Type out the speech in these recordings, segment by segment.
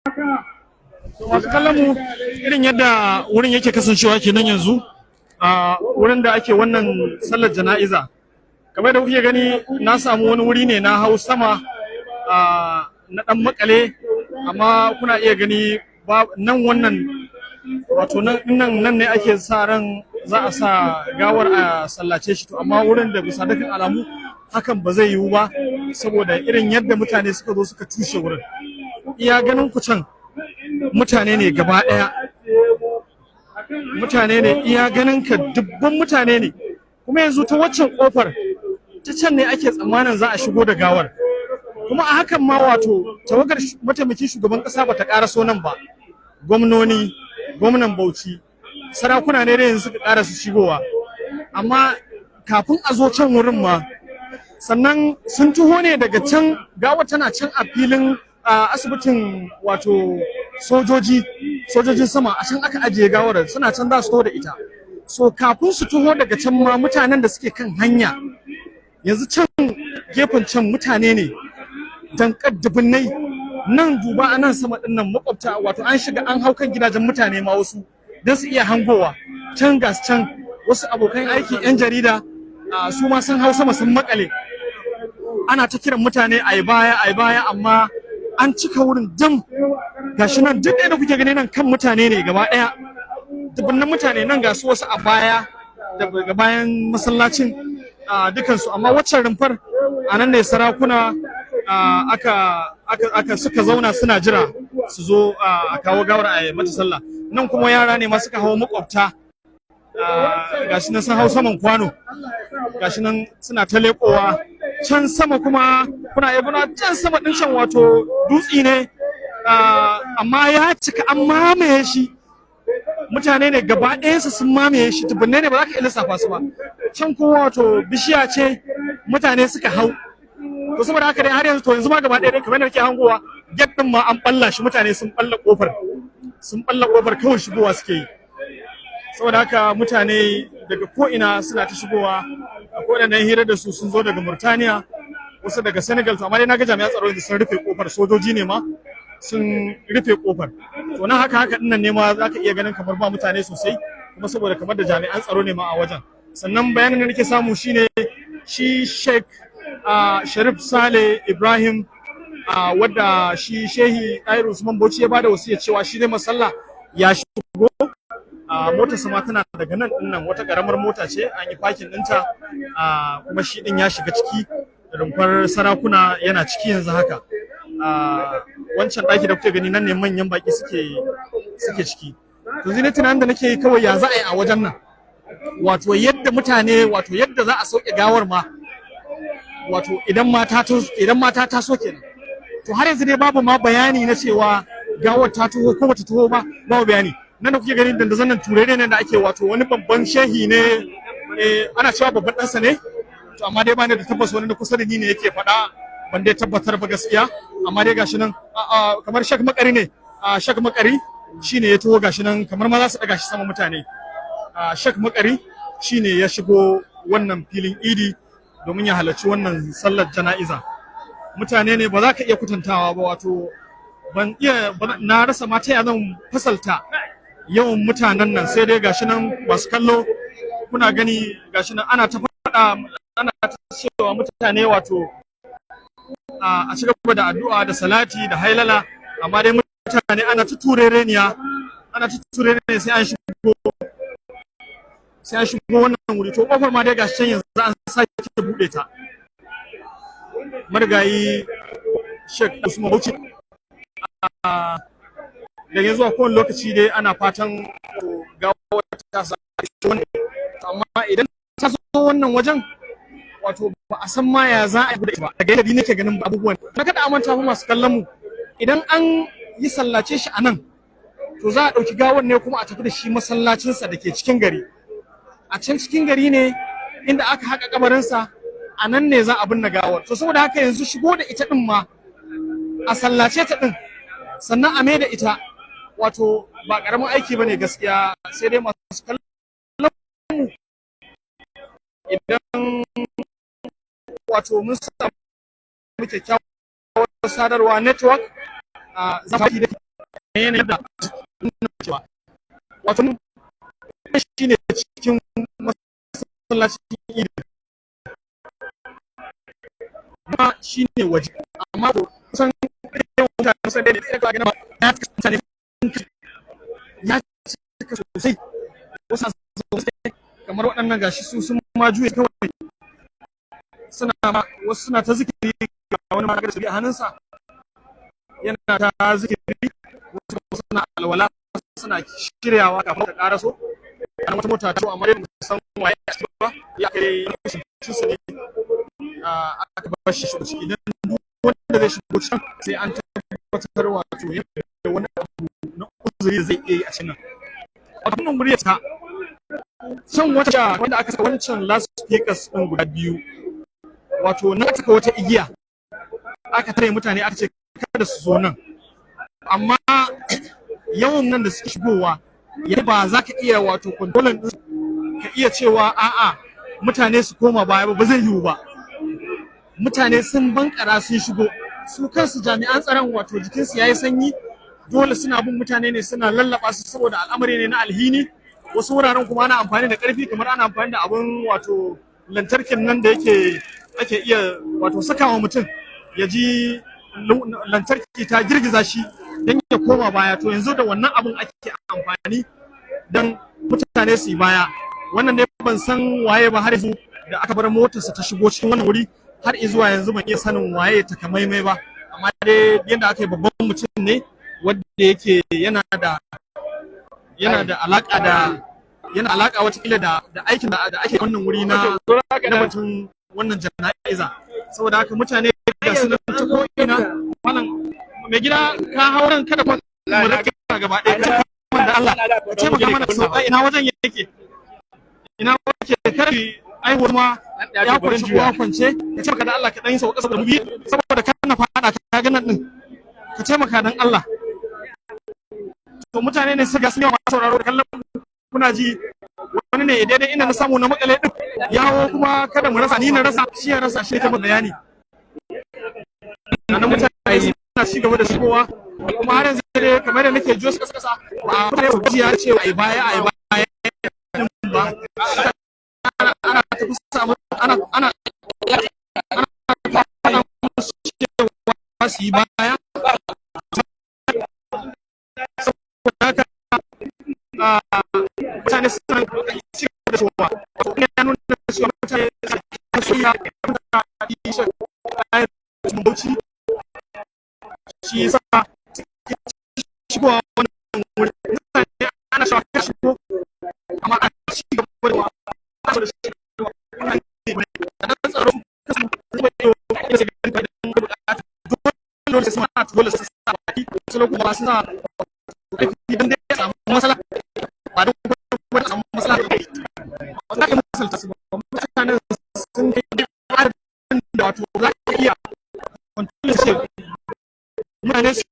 Masu kallon mu irin yadda wurin yake kasancewa kenan yanzu a wurin da ake wannan sallar jana'iza. Kamar da kuke gani na samu wani wuri ne na hau sama na dan makale, amma kuna iya gani nan wannan wato nan ne ake sa ran za a sa gawar a sallace shi, to amma wurin da bisa dukkan alamu hakan ba zai yiwu ba saboda irin yadda mutane suka zo suka tushe wurin. Iya ganin ku can mutane ne gaba ɗaya, mutane ne iya ganin ka dubban mutane ne, kuma yanzu ta waccan kofar ta can ne ake tsammanin za a shigo da gawar, kuma a hakan ma wato tawagar mataimakin shugaban kasa bata karaso nan ba. Gwamnan Bauchi, sarakuna ne da yanzu suka karasa shigowa, amma kafin a zo can wurin ma sannan sun tuho ne daga can, gawar tana can a filin asibitin wato sojojin sama, a can aka ajiye gawar, suna can za su taho da ita. So kafin su taho daga can ma mutanen da suke kan hanya yanzu can gefen can mutane ne dankar dubunnai, nan duba a nan sama din nan makwabta, wato an shiga an hau kan gidajen mutane ma wasu don su iya hangowa can gas can wasu abokan aiki yan jarida su ma sun hau sama sun makale, ana ta kiran mutane a yi baya amma an cika wurin dam. Gashi nan duk da kuke gani nan kan mutane ne gaba daya, dubunnan mutane nan ga su wasu a baya daga bayan masallacin dukansu, amma waccan rumfar a nan ne sarakuna aka suka zauna suna jira su zo a kawo gawar a mata sallah. Nan kuma yara ne ma suka hawo makwabta, gashi nan sun hau saman kwano, gashi nan suna ta leƙowa can sama, kuma kuna iya can sama din can wato dutsi ne, amma ya cika an mamaye shi, mutane ne gaba ɗayansu sun mamaye shi, tubunne ne ba za ka iya lissafa su ba. Can kuma wato bishiya ce mutane suka hau, to saboda haka dai har yanzu to yanzu ma gaba ɗaya kamar da nake hangowa gate din ma an balla shi, mutane sun balla kofar kawai shigowa suke yi. Saboda haka mutane daga ko ina suna ta shigowa, akwai waɗannan hira da su sun zo daga Murtaniya, wasu daga Senegal, to amma dai naga jami'an tsaro sun rufe kofar, sojoji ne ma sun rufe kofar. To nan haka dinnan ne ma za ka iya ganin kamar ba mutane sosai, kuma saboda kamar da jami'an tsaro ne ma a wajen. Sannan bayanin da nake samu shine shi Sheikh Sharif Saleh Ibrahim, wadda shi Shehi Ɗahir Usman Bauchi ya bada wasiya cewa shi ne masalla ya shigo. Motar sama tana daga nan dinnan, wata karamar mota ce an yi fakin ɗinta, kuma shi din ya shiga ciki, rumfar sarakuna yana ciki yanzu haka. Wancan ɗaki da kuke gani nan ne manyan baki suke ciki. To zai tunanin da nake yi kawai ya za a yi a wajen nan, wato yadda mutane, wato yadda za a sauke gawar ma, wato idan mata ta so kenan. To har yanzu dai babu ma bayani na cewa gawar ta taho ko bata taho ba, babu bayani. Nan da kuke gani dandazon nan turere ne da ake, wato wani babban shehi ne, ana cewa babban ɗansa ne, to amma dai bani da tabbas, wani da kusa da ni ne yake faɗa, ban dai tabbatar ba gaskiya, amma dai gashi nan kamar Shak Makari ne, Shak Makari shine ya taho, gashi nan kamar ma za su ɗaga shi sama mutane. Shak Makari shine ya shigo wannan filin idi domin ya halarci wannan sallar jana'iza. Mutane ne ba za ka iya kutantawa ba, wato na rasa mata ya zan fasalta yawan mutanen nan, sai dai gashi nan masu kallo kuna gani, gashi nan ana ta faɗa, ana ta cewa mutane wato a ci gaba da addu'a da salati da hailala, amma dai mutane ana ta turereniya sai an shigo wannan wuri. To kofar ma dai gashi can yanzu an sake buɗe ta. Marigayi Sheikh Usman Bauchi, da yanzu a kowane lokaci dai ana fatan gawa ta sake wannan, amma idan ta zo wannan wajen wato ba a san ma ya za a yi da ita ba. Daga yadda nake ganin abubuwan, na kada a manta fa masu kallon mu, idan an yi sallace shi a nan, to za a ɗauki gawar ne kuma a tafi da shi masallacinsa da ke cikin gari. A can cikin gari ne inda aka haƙa kabarinsa, a nan ne za a binne gawar. To saboda haka yanzu shigo da ita din ma a sallace ta din sannan a mai da ita, wato ba ƙaramin aiki bane gaskiya. Sai dai masu kallon mu, idan wato mun samu kyakkyawar sadarwa network, za mu yanayin da cewa wato shi ne cikin masallacin idi ma shi ne waje amma kusan yawan mutane sai dai da gina ya cika mutane ya cika sosai wasu sosai kamar waɗannan gashi su sun ma juye kawai wasu suna ta zikiri ga wani magana da a hannunsa yana ta zikiri wasu suna alwala suna shiryawa kafin ka karaso ana wata mota ta amma dai san waye a cikin ba ya kai shi ne aka bar shi ciki idan duk wanda zai shigo cikin sai an tabbatar wato yadda wani abu na uzuri zai iya yi a cikin nan wato wannan wuri ta can wata wanda aka saka wancan last speakers din guda biyu wato na saka wata igiya aka tare mutane aka ce kada su zo nan amma yawan nan da suke shigowa ya ba za ka iya wato kontrolin din ka iya cewa a'a mutane su koma baya ba zai yiwu ba mutane sun bankara sun shigo su kansu jami'an tsaron wato jikinsu yayi sanyi dole suna bin mutane ne suna lallaba su saboda al'amari ne na alhini wasu wuraren kuma ana amfani da karfi kamar ana amfani da abun wato lantarkin nan da ake iya wato sakawa mutum ya ji lantarki ta girgiza shi don ya koma baya to yanzu da wannan abun ake amfani don mutane su yi baya wannan ne ban san waye ba har yanzu da aka bar motarsa ta shigo cikin wannan wuri har zuwa yanzu ban iya sanin waye takamaimai ba amma dai yadda aka yi babban mutum ne wanda yake yana da alaka watakila da aikin da ake wannan wuri na batun wannan jana'iza saboda haka mutane da su ta ko ina wannan mai gida ka hauran kada mu rage gaba ɗaya da Allah ka ce maka mana sauka ina wajen yake ina wace karfi aihuwar ma ya kwanci uwa kwance ka ce maka da Allah ka dan sauka saboda mu saboda kana fada ka ga nan din ka ce maka dan Allah to mutane ne su ga sun yawa sauraro da kallon kuna ji wani ne daidai inda na samu na makale din yawo kuma kada mu rasa ni na rasa shi ya rasa shi ta bayani nan mutane na ci gaba da shigowa kuma har yanzu dai kamar da nake jos kasa ba mutane su ji ya ce ai baya ba ana ta kusa ana su yi baya mutane suna ci da showa ya nuna cewa mutane su ya bauchi shi yasa shigowa wannan wuri mutane ana shawa ka shigo amma a ci gaba da wasu da shi da tsaro kasan zuwa yau ya ce ganin da bukata dole su mana dole su sa baki su lokuta ba su sa idan dai ya samu masala ba don kuma samu masala ba za ka misalta su ba mutane sun kai adadin da wato za ka iya kwantar ce mutane su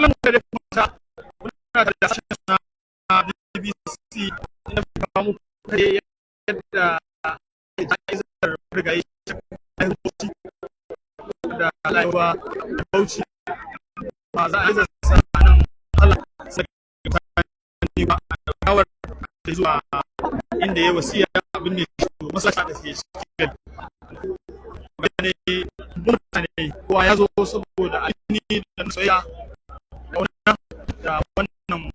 kallon mu da kuma ta muna da sashen na BBC inda muka kawo muku kai yadda ja'izar rigayi da laiwa da bauchi ba za a yi zasa nan Allah sai ne ba a kawar da zuwa inda ya wasiya abin da shi masaka da ke cikin gani mutane kowa ya zo saboda ainihi da soyayya da wannan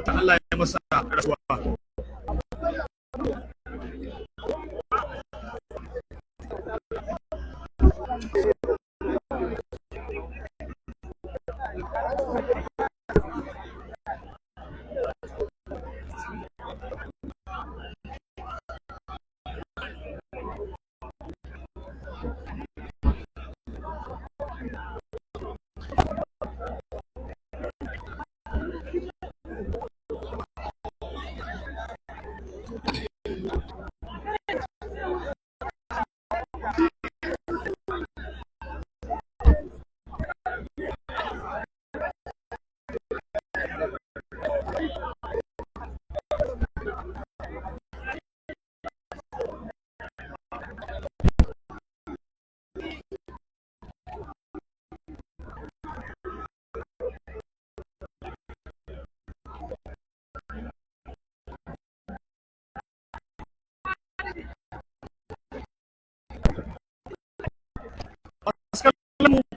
ta Allah ya masa rasuwa.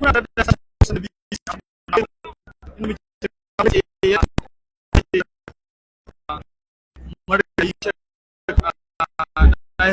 Kuna da